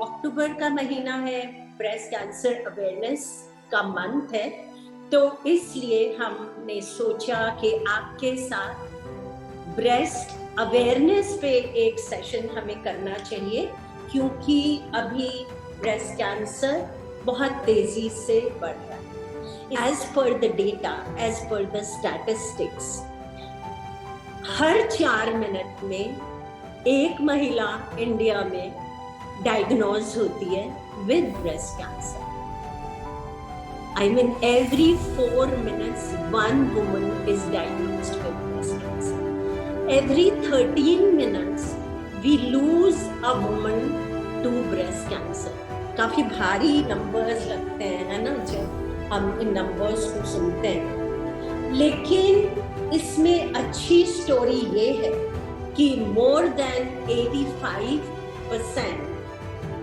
अक्टूबर का महीना है, ब्रेस्ट कैंसर अवेयरनेस का मंथ है, तो इसलिए हमने सोचा कि आपके साथ ब्रेस्ट अवेयरनेस पे एक सेशन हमें करना चाहिए, क्योंकि अभी ब्रेस्ट कैंसर बहुत तेजी से बढ़ रहा है। As per the data, as per the statistics, her 4 minute में एक महिला इंडिया में डायग्नोज होती है with breast cancer. I mean, every 4 minutes, one woman is diagnosed with breast cancer. Every 13 minutes, we lose a woman to breast cancer. काफी भारी numbers लगते हैं, है ना, जब हम इन नंबर्स को सुनते हैं। लेकिन इसमें अच्छी स्टोरी ये है कि more than 85%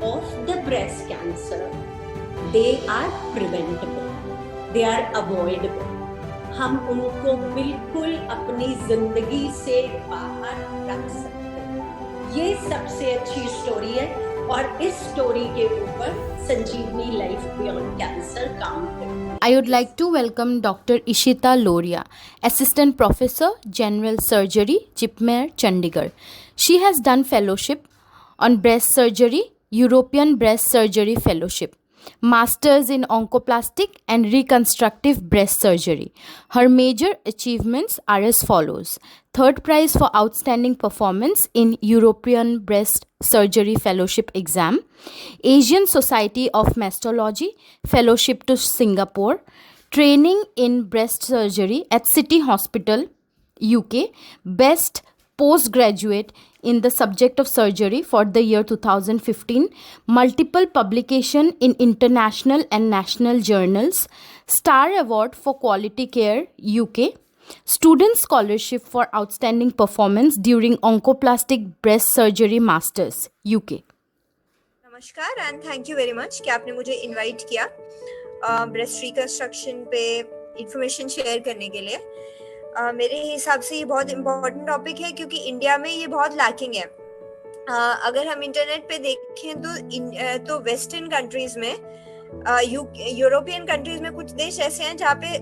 of the breast cancer, they are preventable, they are avoidable. हम उनको बिल्कुल अपनी जिंदगी से बाहर रख सकते हैं। ये सबसे अच्छी स्टोरी है और इस स्टोरी के ऊपर संजीवनी लाइफ बियॉन्ड कैंसर काम करती है। I would like to welcome Dr. Ishita Loria, Assistant Professor, General Surgery, JIPMER, Chandigarh. She has done fellowship on breast surgery, European Breast Surgery Fellowship, Masters in Oncoplastic and Reconstructive Breast Surgery. Her major achievements are as follows: third prize for outstanding performance in European Breast Surgery Fellowship exam, Asian Society of Mastology Fellowship to Singapore, training in breast surgery at City Hospital, UK, best postgraduate in the subject of surgery for the year 2015, multiple publication in international and national journals, Star Award for Quality Care, UK, Student Scholarship for Outstanding Performance during Oncoplastic Breast Surgery Masters, UK. नमस्कार and thank you very much कि आपने मुझे invite किया breast reconstruction पे information share करने के लिए। मेरे हिसाब से ये बहुत इम्पोर्टेंट टॉपिक है क्योंकि इंडिया में ये बहुत लैकिंग है। अगर हम इंटरनेट पे देखें तो वेस्टर्न कंट्रीज में, यूरोपियन कंट्रीज में कुछ देश ऐसे हैं जहाँ पे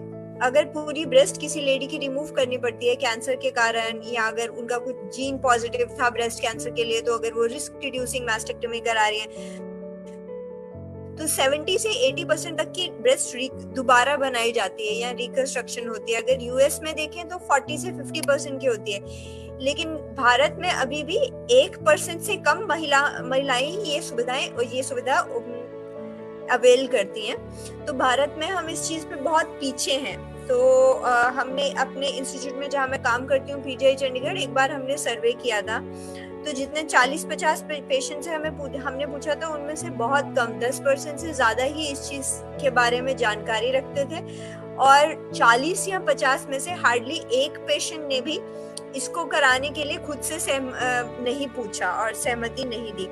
अगर पूरी ब्रेस्ट किसी लेडी की रिमूव करनी पड़ती है कैंसर के कारण, या अगर उनका कुछ जीन पॉजिटिव था ब्रेस्ट कैंसर के लिए, तो अगर वो रिस्क रिड्यूसिंग मैस्टेक्टमी करा रही है तो 70 से 80% तक की ब्रेस्ट दोबारा बनाई जाती है या रिकंस्ट्रक्शन होती है। अगर यूएस में देखें तो 40 से 50% की होती है। लेकिन भारत में अभी भी 1% से कम महिलाएं ये सुविधा अवेल करती हैं। तो भारत में हम इस चीज पे बहुत पीछे हैं। तो हमने अपने इंस्टीट्यूट में जहाँ मैं काम करती हूँ पीजीआई चंडीगढ़, एक बार हमने सर्वे किया था, तो जितने 40-50 पेशेंट्स हैं हमने पूछा था, उनमें से बहुत कम 10% से ज्यादा ही इस चीज के बारे में जानकारी रखते थे, और 40 या 50 में से हार्डली एक पेशेंट ने भी इसको कराने के लिए खुद से नहीं पूछा और सहमति नहीं दी।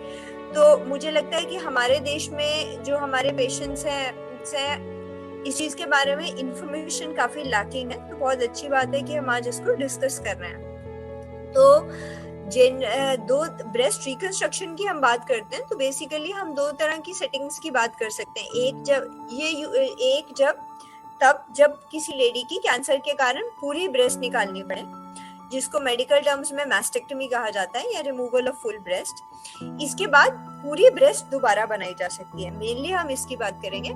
तो मुझे लगता है कि हमारे देश में जो हमारे पेशेंट्स हैं इस चीज के बारे में इंफॉर्मेशन काफी लैकिंग है। तो बहुत अच्छी बात है कि हम आज इसको डिस्कस कर रहे हैं। तो जिन दो ब्रेस्ट रिकंस्ट्रक्शन की हम बात करते हैं तो बेसिकली हम दो तरह की सेटिंग्स की बात कर सकते हैं। तब जब किसी लेडी की कैंसर के कारण पूरी ब्रेस्ट निकालनी पड़े, जिसको मेडिकल टर्म्स में मैस्टेक्टमी कहा जाता है या रिमूवल ऑफ फुल ब्रेस्ट। इसके बाद पूरी ब्रेस्ट दोबारा बनाई जा सकती है, मेनली हम इसकी बात करेंगे।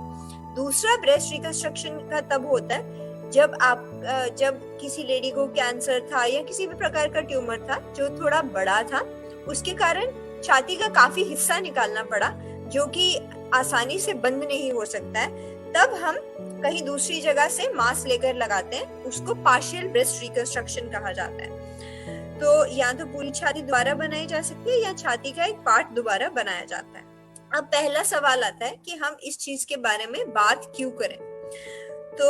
दूसरा ब्रेस्ट रिकंस्ट्रक्शन का तब होता है जब किसी लेडी को कैंसर था या किसी भी प्रकार का ट्यूमर था जो थोड़ा बड़ा था, उसके कारण छाती का काफी हिस्सा निकालना पड़ा जो कि आसानी से बंद नहीं हो सकता है। तब हम कहीं दूसरी जगह से मांस लेकर लगाते हैं, उसको पार्शियल ब्रेस्ट रिकंस्ट्रक्शन कहा जाता है। तो या तो पूरी छाती दोबारा बनाई जा सकती है या छाती का एक पार्ट दोबारा बनाया जाता है। अब पहला सवाल आता है कि हम इस चीज के बारे में बात क्यों करें। तो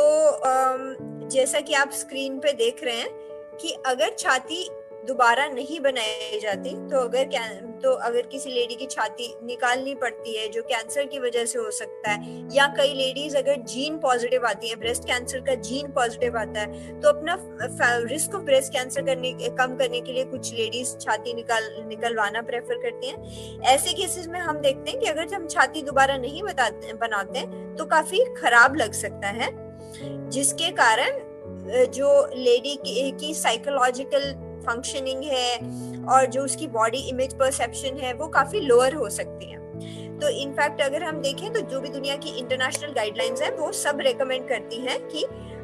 जैसा कि आप स्क्रीन पे देख रहे हैं कि अगर छाती दोबारा नहीं बनाई जाती, तो अगर किसी लेडी की छाती निकालनी पड़ती है जो कैंसर की वजह से हो सकता है, या कई लेडीज अगर जीन पॉजिटिव आती है, ब्रेस्ट कैंसर का जीन पॉजिटिव आता है, तो अपना रिस्क ऑफ ब्रेस्ट कैंसर कम करने के लिए कुछ लेडीज छाती निकलवाना प्रेफर करती हैं। ऐसे केसेस में हम देखते हैं कि अगर हम छाती दोबारा नहीं बनाते तो काफी खराब लग सकता है, जिसके कारण जो लेडी की साइकोलॉजिकल फंक्शनिंग है और जो उसकी बॉडी इमेज परसेप्शन है वो काफी लोअर हो सकती है। तो इनफैक्ट अगर हम देखें तो जो भी दुनिया की इंटरनेशनल गाइडलाइंस है वो सब रेकमेंड करती हैं कि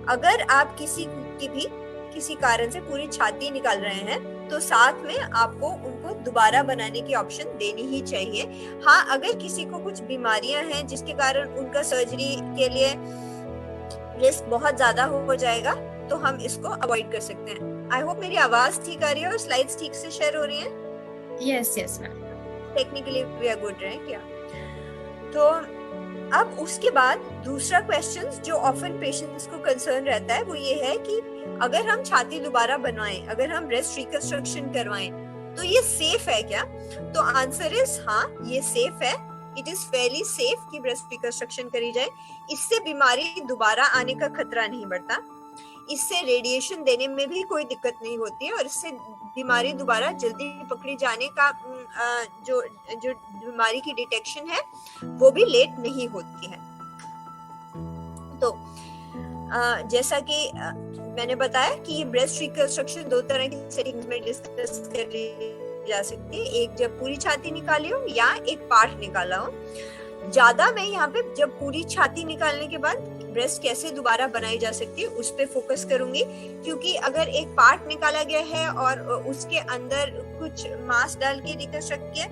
अगर आप किसी कारण से पूरी छाती निकाल रहे हैं तो साथ में आपको उनको दोबारा बनाने की ऑप्शन देनी ही चाहिए। हाँ, अगर किसी को कुछ बीमारियां हैं जिसके कारण उनका सर्जरी के लिए रिस्क बहुत ज्यादा हो जाएगा तो हम इसको अवॉइड कर सकते हैं। आई होप मेरी आवाज ठीक आ रही है और स्लाइड्स ठीक से शेयर हो रही हैं। Yes ma'am, technically we are good रहे क्या? तो अब उसके बाद दूसरा क्वेश्चन जो ऑफन पेशेंट्स को कंसर्न रहता है वो ये है कि अगर हम छाती दोबारा बनवाएं, अगर हम ब्रेस्ट रिकंस्ट्रक्शन करवाएं तो ये सेफ है क्या? तो आंसर इज हाँ, ये सेफ है। इट इज फेयरली सेफ कि ब्रेस्ट रिकंस्ट्रक्शन करी जाए। इससे बीमारी दोबारा आने का खतरा नहीं बढ़ता, इससे रेडिएशन देने में भी कोई दिक्कत नहीं होती है और इससे बीमारी दोबारा जल्दी पकड़ी जाने का जो बीमारी की डिटेक्शन है वो भी लेट नहीं होती है। तो जैसा कि मैंने बताया कि ये ब्रेस्ट रिकंस्ट्रक्शन दो तरह की सेटिंग्स में डिस्कस कर ली जा सकती है, एक जब पूरी छाती निकाली हो या एक पार्ट निकाला हो। ज्यादा मैं यहाँ पे जब पूरी छाती निकालने के बाद ब्रेस्ट कैसे दोबारा बनाई जा सकती है उस पे फोकस करूंगी, क्योंकि अगर एक पार्ट निकाला गया है और उसके अंदर कुछ मांस डाल के रिकंस्ट्रक्ट किया,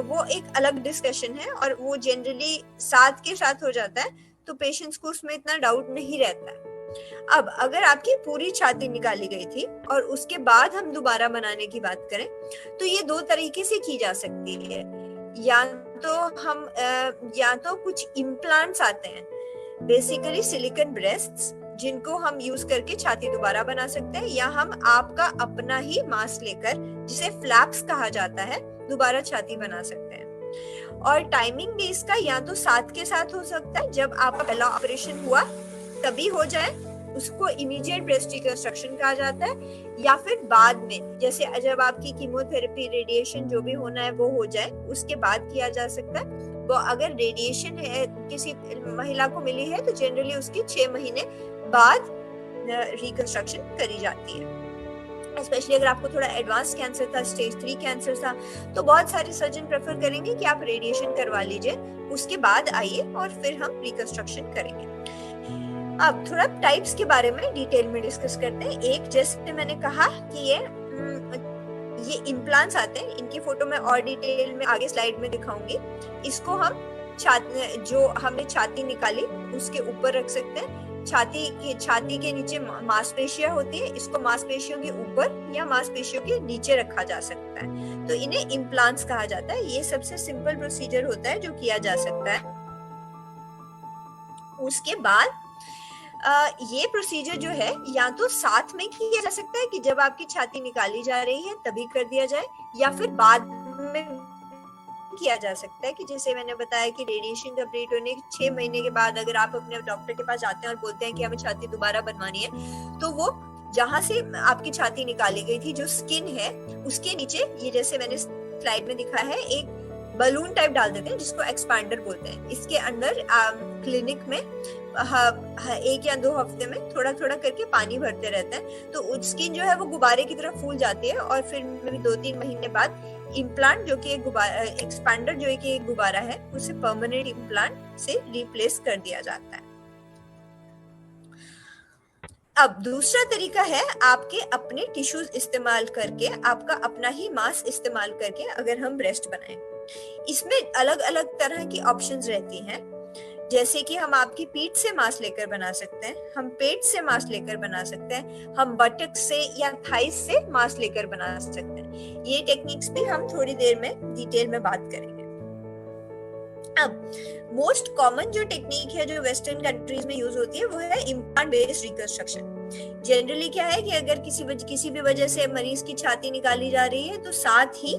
वो एक अलग डिस्कशन है और वो जनरली साथ के साथ हो जाता है, तो पेशेंट्स को उसमें इतना डाउट नहीं रहता है। अब अगर आपकी पूरी छाती निकाली गई थी और उसके बाद हम दोबारा बनाने की बात करें तो ये दो तरीके से की जा सकती है। या तो कुछ इम्प्लांट्स आते हैं, बेसिकली सिलिकॉन ब्रेस्ट्स, जिनको हम यूज करके छाती दोबारा बना सकते हैं, या हम आपका अपना ही मांस लेकर, जिसे फ्लैप्स कहा जाता है, दोबारा छाती बना सकते हैं। और टाइमिंग भी इसका या तो साथ के साथ हो सकता है, जब आपका पहला ऑपरेशन हुआ तभी हो जाए, उसको इमीडिएट ब्रेस्ट रिकंस्ट्रक्शन कहा जाता है, या फिर बाद में, जैसे जब आपकी कीमोथेरेपी रेडिएशन जो भी होना है वो हो जाए उसके बाद किया जा सकता है। वो अगर रेडिएशन है किसी महिला को मिली है तो जनरली उसकी 6 महीने बाद रिकंस्ट्रक्शन करी जाती है। स्पेशली अगर आपको थोड़ा एडवांस कैंसर था, स्टेज 3 कैंसर था, तो बहुत सारे सर्जन प्रेफर करेंगे कि आप रेडिएशन करवा लीजिए, उसके बाद आइए और फिर हम रिकंस्ट्रक्शन करेंगे। अब थोड़ा टाइप्स के बारे में डिटेल में डिस्कस करते हैं। एक, जैसे मैंने कहा कि ये इम्प्लांट्स आते हैं, इनकी फोटो मैं और डिटेल में आगे स्लाइड में दिखाऊंगी। इसको हम जो हमने छाती निकाली उसके ऊपर रख सकते हैं। छाती के नीचे मांसपेशियां होती है, इसको मांसपेशियों के ऊपर या मांसपेशियों के नीचे रखा जा सकता है, तो इन्हें इम्प्लांट्स कहा जाता है। ये सबसे सिंपल प्रोसीजर होता है जो किया जा सकता है। उसके बाद ये प्रोसीजर जो है या तो साथ में किया जा सकता है कि जब आपकी छाती निकाली जा रही है तभी कर दिया जाए, या फिर बाद में किया जा सकता है कि जैसे मैंने बताया कि रेडिएशन कंप्लीट होने के 6 महीने के बाद अगर आप अपने डॉक्टर के पास जाते हैं और बोलते हैं कि हमें छाती दोबारा बनवानी है, तो वो जहां से आपकी छाती निकाली गई थी, जो स्किन है उसके नीचे, ये जैसे मैंने स्लाइड में दिखा है, एक बलून टाइप डाल देते हैं जिसको एक्सपैंडर बोलते हैं। इसके अंदर क्लिनिक में 1 या 2 हफ्ते में थोड़ा थोड़ा करके पानी भरते रहते हैं, तो स्किन जो है वो गुब्बारे की तरह फूल जाती है और फिर 2-3 महीने बाद इम्प्लांट जो कि एक्सपैंडर जो कि एक गुब्बारा है, उसे परमानेंट इम्प्लांट से रिप्लेस कर दिया जाता है। अब दूसरा तरीका है आपके अपने टिश्यूज इस्तेमाल करके, आपका अपना ही मांस इस्तेमाल करके अगर हम ब्रेस्ट बनाएं। इसमें अलग अलग तरह की ऑप्शंस रहती हैं, जैसे कि हम आपकी पीठ से मांस लेकर बना सकते हैं, हम पेट से मांस लेकर बना सकते हैं, हम बटक से या थाइस से मांस लेकर बना सकते हैं। ये टेक्निक्स भी हम थोड़ी देर में डिटेल में बात करेंगे। अब मोस्ट कॉमन जो टेक्निक है जो वेस्टर्न कंट्रीज में यूज होती है वो है इम्प्लांट बेस्ड रिकंस्ट्रक्शन। जनरली क्या है कि अगर किसी भी वजह से मरीज की छाती निकाली जा रही है तो साथ ही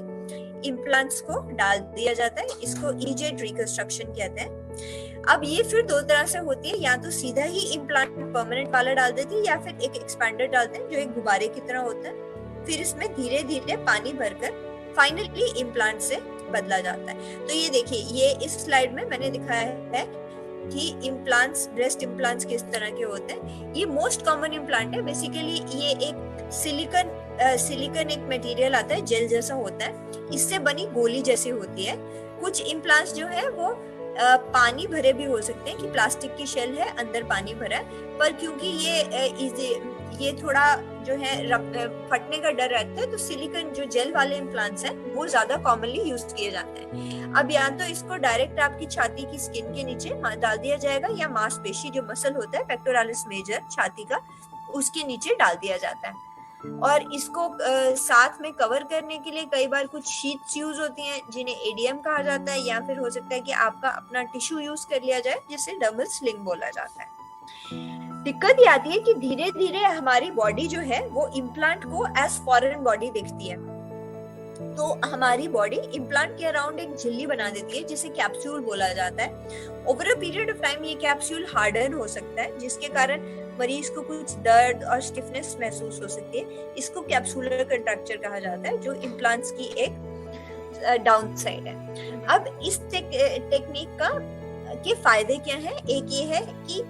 इम्प्लांट्स को डाल दिया जाता है। इसको इजेड रिकंस्ट्रक्शन कहते हैं। अब ये फिर दो तरह से होती है, या तो सीधा ही इम्प्लांट परमानेंट वाला डाल देती है या फिर एक एक्सपैंडर डालते हैं जो एक गुब्बारे की तरह होता है। फिर इसमें धीरे धीरे पानी भरकर फाइनली इम्प्लांट से बदला जाता है। तो ये देखिए, ये इस स्लाइड में मैंने दिखाया है कि इम्प्लांट्स, ब्रेस्ट इम्प्लांट्स किस तरह के होते हैं। ये मोस्ट कॉमन इम्प्लांट है। बेसिकली ये एक सिलिकन एक मटेरियल आता है, जेल जैसा होता है, इससे बनी गोली जैसी होती है। कुछ इम्प्लांट्स जो है वो पानी भरे भी हो सकते हैं, कि प्लास्टिक की शेल है, अंदर पानी भरा है, पर क्योंकि ये थोड़ा जो है फटने का डर रहता है, तो सिलिकन जो जेल वाले इम्प्लांट्स हैं वो ज्यादा कॉमनली यूज किए जाते हैं। अब या तो इसको डायरेक्ट आपकी छाती की स्किन के नीचे डाल दिया जाएगा, या मांसपेशी जो मसल होता है पेक्टोरालिस मेजर छाती का, उसके नीचे डाल दिया जाता है। और इसको साथ में कवर करने के लिए कई बार कुछ शीट्स यूज होती हैं जिन्हें एडीएम कहा जाता है, या फिर हो सकता है कि आपका अपना टिश्यू यूज कर लिया जाए जिसे डबल स्लिंग बोला जाता है। दिक्कत ये आती है कि धीरे धीरे हमारी बॉडी जो है वो इम्प्लांट को एज फॉरेन बॉडी देखती है, तो हमारी बॉडी इम्प्लांट के अराउंड एक झिल्ली बना देती है जिसे कैप्सूल बोला जाता है। Over a period of time ये कैप्सूल हार्डन हो सकता है, जिसके कारण मरीज को कुछ दर्द और स्टिफनेस महसूस हो सकती है। इसको कैप्सूलर कंट्रक्चर कहा जाता है, जो इम्प्लांट्स की एक डाउन साइड है। अब इस टेक्निक के फायदे क्या है? एक ये है कि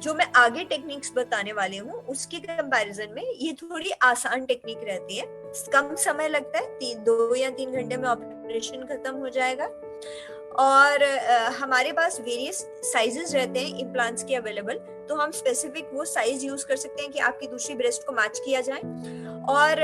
जो मैं आगे टेक्निक्स बताने वाली हूँ उसके कंपैरिजन में ये थोड़ी आसान टेक्निक रहती है। कम समय लगता है, 2 या 3 घंटे में ऑपरेशन खत्म हो जाएगा। और हमारे पास वेरियस साइजेस रहते हैं इम्प्लांट्स के अवेलेबल, तो हम स्पेसिफिक वो साइज यूज कर सकते हैं कि आपकी दूसरी ब्रेस्ट को मैच किया जाए। और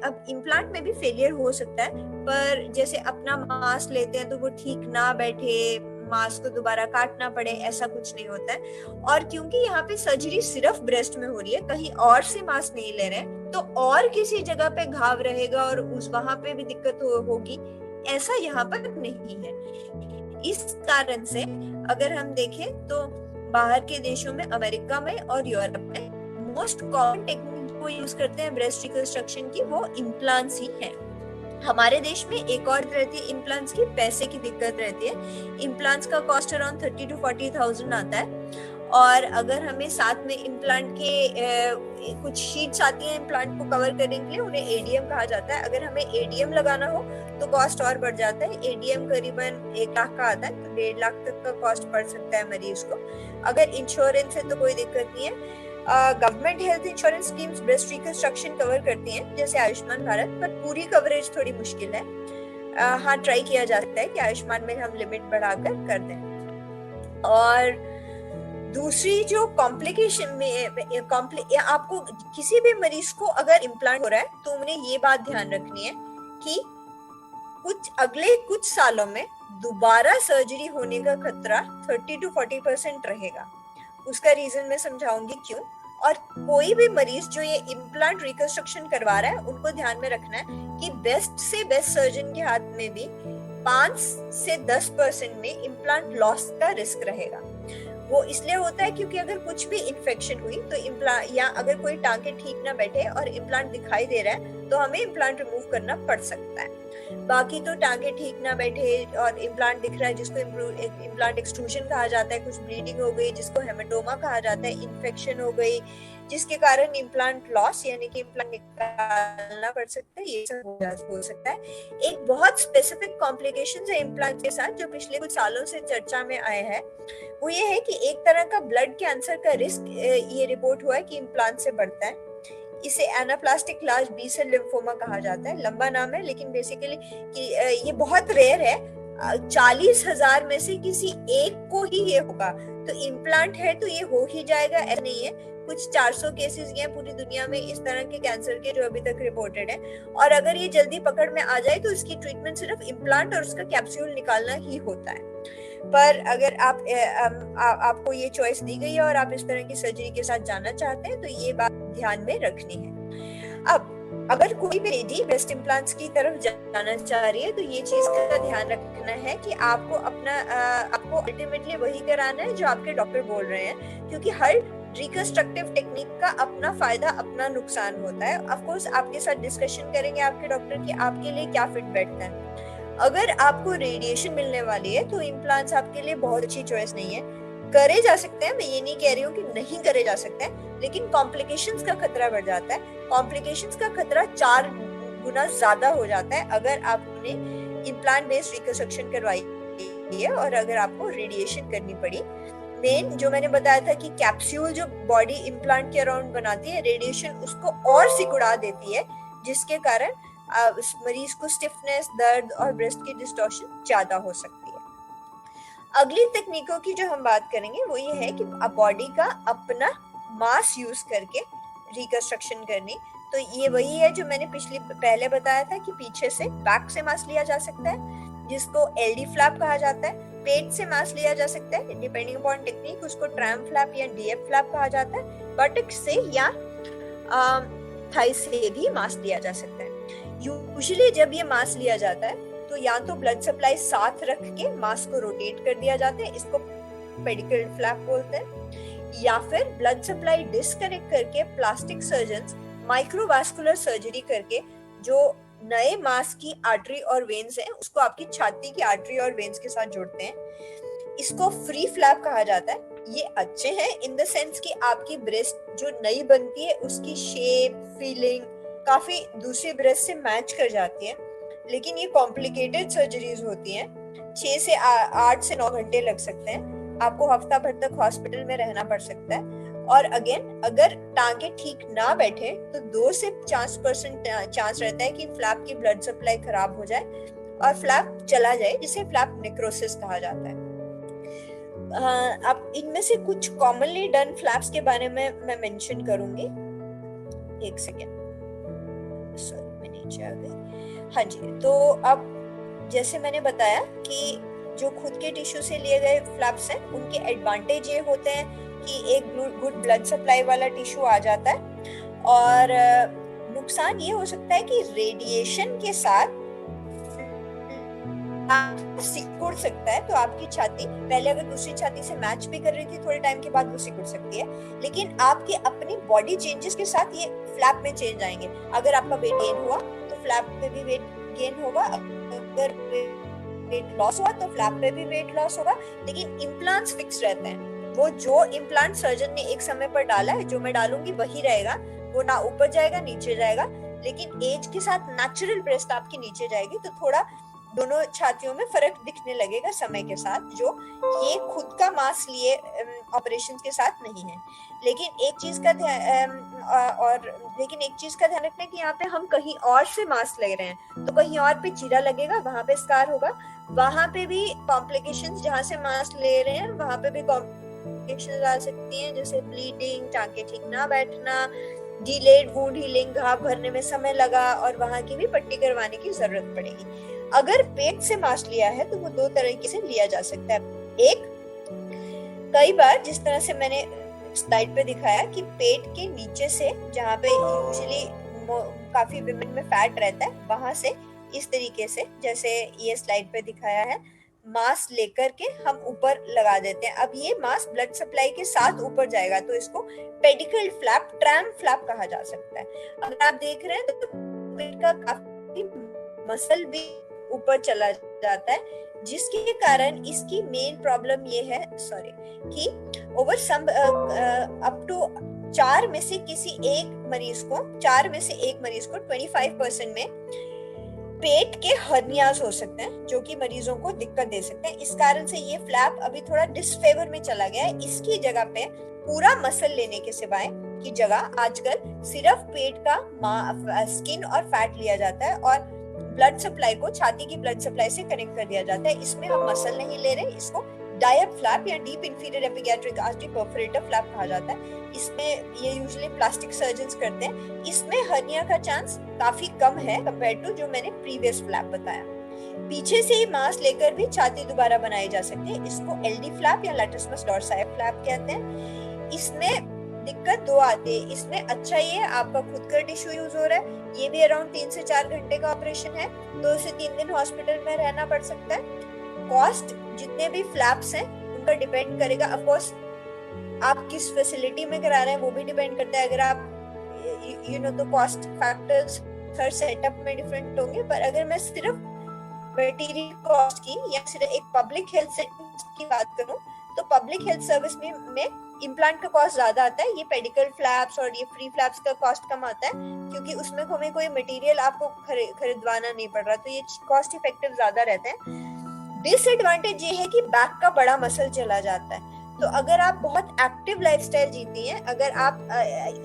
अब इम्प्लांट में भी फेलियर हो सकता है, पर जैसे अपना मांस लेते हैं तो वो ठीक ना बैठे, मांस को दोबारा काटना पड़े, ऐसा कुछ नहीं होता है। और क्योंकि यहाँ पे सर्जरी सिर्फ ब्रेस्ट में हो रही है, कहीं और से मांस नहीं ले रहे हैं, तो और किसी जगह पे घाव रहेगा और वहां पे भी दिक्कत होगी, ऐसा यहाँ पर नहीं है। इस कारण से अगर हम देखें तो बाहर के देशों में, अमेरिका में और यूरोप में मोस्ट कॉमन टेक्निक को यूज करते हैं ब्रेस्ट रिकंस्ट्रक्शन की, वो इम्प्लांट्स ही है। हमारे देश में एक और रहती है इम्प्लांट्स की, पैसे की दिक्कत रहती है। इम्प्लांट्स का कॉस्ट अराउंड 30,000 to 40,000 आता है। और अगर हमें साथ में इम्प्लांट के कुछ शीट्स आती हैं इम्प्लांट को कवर करने के लिए, उन्हें एडीएम कहा जाता है। अगर हमें एडीएम लगाना हो तो कॉस्ट और बढ़ जाता है। एडीएम करीबन 1 लाख का आता है, तो 1.5 लाख तक का कॉस्ट पड़ सकता है मरीज को। अगर इंश्योरेंस है तो कोई दिक्कत नहीं है। Government health insurance schemes breast reconstruction cover करती हैं, जैसे आयुष्मान भारत, पर पूरी कवरेज थोड़ी मुश्किल है। हाँ, ट्राई किया जा सकता है कि आयुष्मान में हम लिमिट बढ़ाकर कर दें। और दूसरी जो कॉम्प्लिकेशन में आपको किसी भी मरीज को अगर इम्प्लांट हो रहा है तो उन्हें ये बात ध्यान रखनी है कि अगले कुछ सालों में दोबारा सर्जरी होने का खतरा 30 to 40% रहेगा। उसका रीजन मैं समझाऊंगी क्यों। और कोई भी मरीज जो ये इम्प्लांट रिकंस्ट्रक्शन करवा रहा है, उनको ध्यान में रखना है कि बेस्ट से बेस्ट सर्जन के हाथ में भी 5 से 10% में इम्प्लांट लॉस का रिस्क रहेगा। वो इसलिए होता है क्योंकि अगर कुछ भी इन्फेक्शन हुई तो इम्प्लांट, या अगर कोई टांके ठीक ना बैठे और इम्प्लांट दिखाई दे रहा है तो हमें इम्प्लांट रिमूव करना पड़ सकता है। बाकी तो टांके ठीक ना बैठे और इम्प्लांट दिख रहा है, जिसको इम्प्लांट एक्सट्रूजन कहा जाता है, कुछ ब्लीडिंग हो गई जिसको हेमाटोमा कहा जाता है, इन्फेक्शन हो गई जिसके कारण इम्प्लांट लॉस यानी कि इम्प्लांट निकालना पड़ सकता है, ये सब हो सकता है। एक बहुत स्पेसिफिक कॉम्प्लिकेशंस है इम्प्लांट के साथ जो पिछले कुछ सालों से चर्चा में आए हैं, वो ये है कि एक तरह का ब्लड कैंसर का रिस्क ये रिपोर्ट हुआ है कि इम्प्लांट से बढ़ता है। इसे anaplastic large B cell lymphoma कहा जाता है, लंबा नाम है, लेकिन बेसिकली ये बहुत रेयर है। 40,000 में से किसी एक को ही ये होगा। तो इम्प्लांट है तो ये हो ही जाएगा, ऐसा नहीं है। कुछ 400 केसेस ये पूरी दुनिया में इस तरह के कैंसर के जो अभी तक रिपोर्टेड है। और अगर ये जल्दी पकड़ में आ जाए तो इसकी ट्रीटमेंट सिर्फ इम्प्लांट और उसका कैप्सूल निकालना ही होता है। पर अगर आपको ये चॉइस दी गई है और आप इस तरह की सर्जरी के साथ जाना चाहते हैं तो ये बात ध्यान में रखनी है। अब अगर कोई भी लेडी ब्रेस्ट इम्प्लांट्स की तरफ जाना चाह रही है तो ये चीज का ध्यान रखना है कि आपको अल्टीमेटली वही कराना है जो आपके डॉक्टर बोल रहे हैं, क्योंकि हर रिकंस्ट्रक्टिव टेक्निक का अपना फायदा अपना नुकसान होता है। ऑफ कोर्स आपके साथ डिस्कशन करेंगे आपके डॉक्टर कि आपके लिए क्या फिट बैठता है। अगर आपको रेडिएशन मिलने वाली है तो इम्प्लांट्स आपके लिए बहुत अच्छी चॉइस नहीं है। करे जा सकते हैं, मैं ये नहीं कह रही हूँ कि नहीं करे जा सकते हैं, लेकिन कॉम्प्लिकेशंस का खतरा बढ़ जाता है। कॉम्प्लिकेशंस का खतरा 4 गुना ज्यादा हो जाता है अगर आपने इम्प्लांट बेस्ड रिकंस्ट्रक्शन करवाई है और अगर आपको रेडिएशन करनी पड़ी। मेन जो मैंने बताया था कि कैप्सूल जो बॉडी इम्प्लांट के अराउंड बनाती है, रेडिएशन उसको और सिकुड़ा देती है, जिसके कारण उस मरीज को स्टिफनेस, दर्द और ब्रेस्ट की डिस्टॉर्शन ज्यादा हो सकती है। अगली तकनीकों की जो हम बात करेंगे वो ये है कि बॉडी का अपना मास यूज करके रिकंस्ट्रक्शन करनी। तो ये वही है जो मैंने पहले बताया था कि पीछे से बैक से मास लिया जा सकता है, जिसको एलडी फ्लैप कहा जाता है। पेट से मास लिया जा सकता है, डिपेंडिंग अपॉन टेक्निक उसको ट्रैम फ्लैप या डीएफ फ्लैप कहा जाता है। बटक से या थाई से भी मास लिया जा सकता है। यूजुअली जब ये मास लिया जाता है तो या तो ब्लड सप्लाई साथ रख के मास को रोटेट कर दिया जाता है, इसको पेडिकल फ्लैप बोलते हैं, या फिर ब्लड सप्लाई डिस्कनेक्ट करके प्लास्टिक सर्जन्स माइक्रोवास्कुलर सर्जरी करके जो नए मास की आर्टरी और वेन्स हैं उसको आपकी छाती की आर्टरी और वेन्स के साथ जोड़ते हैं। इसको फ्री फ्लैप कहा जाता है। ये अच्छे हैं इन द सेंस कि आपकी ब्रेस्ट जो नई बनती है उसकी शेप, फीलिंग काफी दूसरी ब्रेस्ट से मैच कर जाती है, लेकिन ये कॉम्प्लिकेटेड सर्जरीज होती हैं। 6 से 8 से 9 घंटे लग सकते हैं, आपको हफ्ता भर तक हॉस्पिटल में रहना पड़ सकता है। और अगेन अगर टांगे ठीक ना बैठे तो 2 से 4% चांस रहता है कि फ्लैप की ब्लड सप्लाई खराब हो जाए और फ्लैप चला जाए, जिसे फ्लैप नेक्रोसिस कहा जाता है। अब इनमें से कुछ कॉमनली डन फ्लैप्स के बारे में मैं मेंशन करूंगी। एक सेकेंड, सॉरी मैं नीचे आ गई। हाँ जी, तो अब जैसे मैंने बताया कि जो खुद के टिश्यू से लिए गए फ्लैप्स हैं उनके एडवांटेज ये होते हैं कि एक गुड ब्लड सप्लाई वाला टिश्यू आ जाता है, और नुकसान ये हो सकता है कि रेडिएशन के साथ सिकुड़ सकता है। तो आपकी छाती पहले अगर दूसरी छाती से मैच भी कर रही थी, थोड़े टाइम के बाद वो सिकुड़ सकती है, लेकिन आपके अपनी बॉडी चेंजेस के साथ ये फ्लैप में चेंज आएंगे। अगर आपका वेट गेन हुआ तो फ्लैप में भी वेट गेन होगा, अगर वेट लॉस हुआ तो फ्लैप में भी वेट लॉस होगा। लेकिन इम्प्लांट्स फिक्स रहते हैं, वो जो इम्प्लांट सर्जन ने एक समय पर डाला है, जो मैं डालूंगी वही रहेगा, वो ना ऊपर जाएगा नीचे जाएगा। लेकिन एज के साथ नेचुरल ब्रेस्ट आपकी नीचे जाएगी, तो थोड़ा दोनों छातियों में फर्क दिखने लगेगा समय के साथ, जो ये खुद का मास लिए ऑपरेशन के साथ नहीं है। लेकिन एक चीज का ध्यान रखना है कि यहाँ पे हम कहीं और से मास ले रहे हैं, तो कहीं और पे चीरा लगेगा, वहां पे स्कार होगा, वहां पे भी कॉम्प्लिकेशंस, जहाँ से मास ले रहे हैं वहां पे भी कॉम्प्लिकेशंस आ सकती हैं, जैसे ब्लीडिंग, टांके ठीक ना बैठना, डिलेड वुंड हीलिंग, घाव भरने में समय लगा और वहां की भी पट्टी करवाने की जरूरत पड़ेगी। अगर पेट से मास लिया है तो वो 2 तरीके से लिया जा सकता है। एक, कई बार जिस तरह से मैंने स्लाइड पे दिखाया कि पेट के नीचे से, जहाँ पे यूजुअली काफी विमेन में फैट रहता है, वहां से इस तरीके से, जैसे ये स्लाइड पे दिखाया है, मास लेकर के हम ऊपर लगा देते हैं। अब ये मास ब्लड सप्लाई के साथ ऊपर जाएगा, तो इसको पेडिकल फ्लैप, ट्रैम फ्लैप कहा जा सकता है। अगर आप देख रहे हैं तो पेट का काफी मसल भी ऊपर चला जाता है, जिसके कारण इसकी मेन प्रॉब्लम ये है कि ओवर सम अप टू 4 में से एक मरीज को 25% में पेट के हर्नियाज हो सकते हैं, जो कि मरीजों को दिक्कत दे सकते हैं। इस कारण से ये फ्लैप अभी थोड़ा डिसफेवर में चला गया है। इसकी जगह पे पूरा मसल लेने के सिवाय की जगह आजकल सिर्फ पेट का स्किन और फैट लिया जाता है और ब्लड सप्लाई को छाती की ब्लड सप्लाई से कनेक्ट कर दिया जाता है। इसमें हम मसल नहीं ले रहे, इसको डायप फ्लैप या deep inferior epigastric artery perforator flap कहा जाता है। इसमें ये यूजुअली प्लास्टिक सर्जन्स करते हैं। इसमें हर्निया का चांस काफी कम है कंपेयर टू जो मैंने प्रीवियस फ्लैप बताया। पीछे से ही मांस लेकर भी छाती दोबारा बनाई जा सकती है। इसको एलडी फ्लैप या लैटिस्मस डॉर्साई फ्लैप कहते हैं। इसमें दिक्कत 2 आती है। इसमें अच्छा ये है, आपका खुद का टिश्यू यूज हो रहा है, ये भी अराउंड 3 से 4 घंटे का ऑपरेशन है, 2 से 3 दिन हॉस्पिटल में रहना पड़ सकता है। कॉस्ट जितने भी फ्लैप्स हैं उनका डिपेंड करेगा। ऑफ कोर्स आप किस फैसिलिटी में करा रहे हैं वो भी डिपेंड करता है। अगर आप तो कॉस्ट फैक्टर्स हर सेटअप में डिफरेंट होंगे, पर अगर मैं सिर्फ मटेरियल कॉस्ट की या सिर्फ एक पब्लिक हेल्थ सर्विस की बात करूं, तो पब्लिक हेल्थ सर्विस में इम्प्लांट का कॉस्ट ज्यादा आता है। ये पेडिकल फ्लैप्स और ये फ्री फ्लैप्स का कॉस्ट कम आता है, क्योंकि उसमें हमें कोई मटेरियल आपको खरीदवाना नहीं पड़ रहा, तो ये कॉस्ट इफेक्टिव ज्यादा रहते हैं। डिसएडवांटेज ये है कि बैक का बड़ा मसल चला जाता है। तो अगर आप बहुत एक्टिव लाइफस्टाइल जीती हैं, अगर आप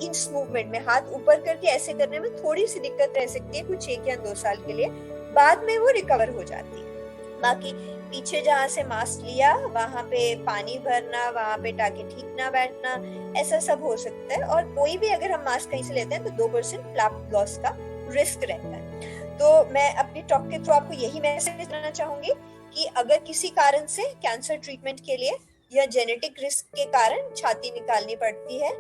इंच मूवमेंट में हाथ ऊपर करके ऐसे करने में थोड़ी सी दिक्कत रह सकती है कुछ 1 या 2 साल के लिए, बाद में वो रिकवर हो जाती है। बाकी पीछे जहाँ से मास्क लिया वहां पे पानी भरना, वहां पे टाके ठीक ना बैठना, ऐसा सब हो सकता है। और कोई भी अगर हम मास्क कहीं से लेते हैं तो 2% फ्लैप लॉस का रिस्क रहता है। तो मैं अपनी टॉक के थ्रू आपको यही मैसेज देना चाहूंगी कि अगर किसी कारण से कैंसर ट्रीटमेंट के लिए या जेनेटिक रिस्क के कारण छाती निकालनी पड़ती है,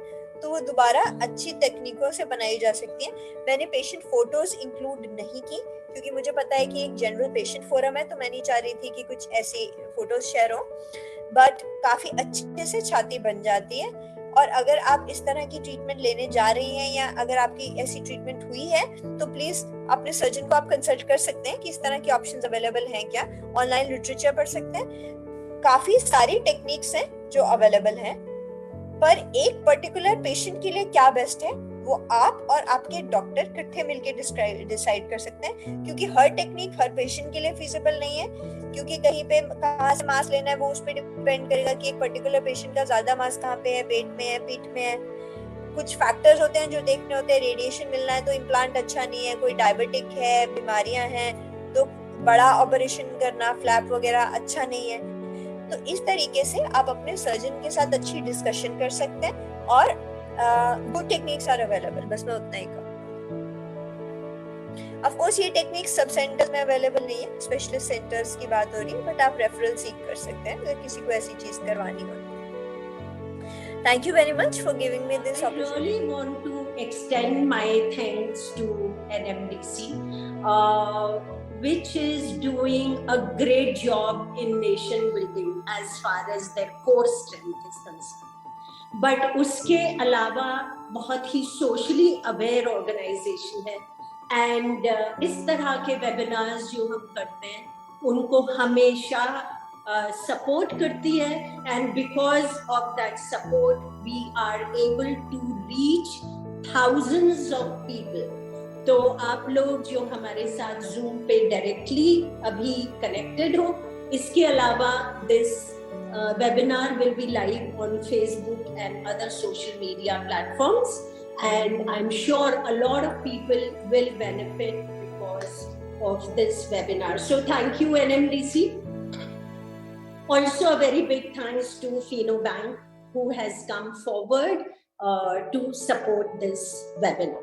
तो वो दोबारा अच्छी तकनीकों से बनाई जा सकती है। मैंने पेशेंट फोटोज इंक्लूड नहीं की, क्योंकि मुझे पता है कि एक जनरल पेशेंट फोरम है, तो मैं नहीं चाह रही थी कि कुछ ऐसी फोटोज शेयर हो, बट काफी अच्छे से छाती बन जाती है। और अगर आप इस तरह की ट्रीटमेंट लेने जा रही हैं या अगर आपकी ऐसी ट्रीटमेंट हुई है, तो प्लीज अपने सर्जन को आप कंसल्ट कर सकते हैं कि इस तरह के ऑप्शंस अवेलेबल हैं क्या। ऑनलाइन लिटरेचर पढ़ सकते हैं, काफी सारी टेक्निक्स हैं जो अवेलेबल हैं, पर एक पर्टिकुलर पेशेंट के लिए क्या बेस्ट है वो आप और आपके डॉक्टर इकट्ठे मिलकर डिसाइड कर सकते हैं, क्योंकि हर टेक्निक हर पेशेंट के लिए फिजिबल नहीं है। क्योंकि कहीं पे कहाँ से मांस लेना है वो उस पर डिपेंड करेगा कि एक पर्टिकुलर पेशेंट का ज्यादा मांस कहाँ पे है, पेट में है, पीठ में है। कुछ फैक्टर्स होते हैं जो देखने होते हैं, रेडिएशन मिलना है तो इम्प्लांट अच्छा नहीं है, कोई डायबिटिक है, बीमारियां हैं तो बड़ा ऑपरेशन करना, फ्लैप वगैरह अच्छा नहीं है। तो इस तरीके से आप अपने सर्जन के साथ अच्छी डिस्कशन कर सकते हैं और गुड टेक्निक्स आर अवेलेबल। बस मैं उतना ही कहूँ। ऑफ कोर्स ये टेक्निक्स सब सेंटर्स में अवेलेबल नहीं है, स्पेशलिस्ट सेंटर्स की बात हो रही है, बट आप रेफरल सीख कर सकते हैं अगर किसी को ऐसी चीज करवानी हो। Thank you very much for giving me this opportunity. I really want to extend my thanks to NMDC, which is doing a great job in nation building as far as their core strength is concerned. But उसके अलावा बहुत ही socially aware organization है, and इस तरह के webinars जो हम करते हैं उनको हमेशा support करती है, and because of that support we are able to reach thousands of people. तो आप लोग जो हमारे साथ Zoom पे directly अभी connected हो, इसके अलावा this webinar will be live on Facebook and other social media platforms, and I'm sure a lot of people will benefit because of this webinar. So thank you NMDC. Also a very big thanks to Fino Bank who has come forward to support this webinar.